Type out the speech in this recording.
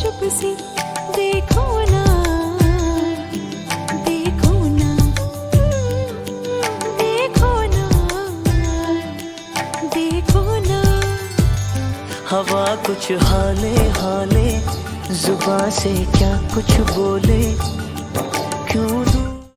चुप सी देखो ना, देखो ना, देखो ना, देखो ना। हवा कुछ हाले हाले, जुबां से क्या कुछ बोले, क्यों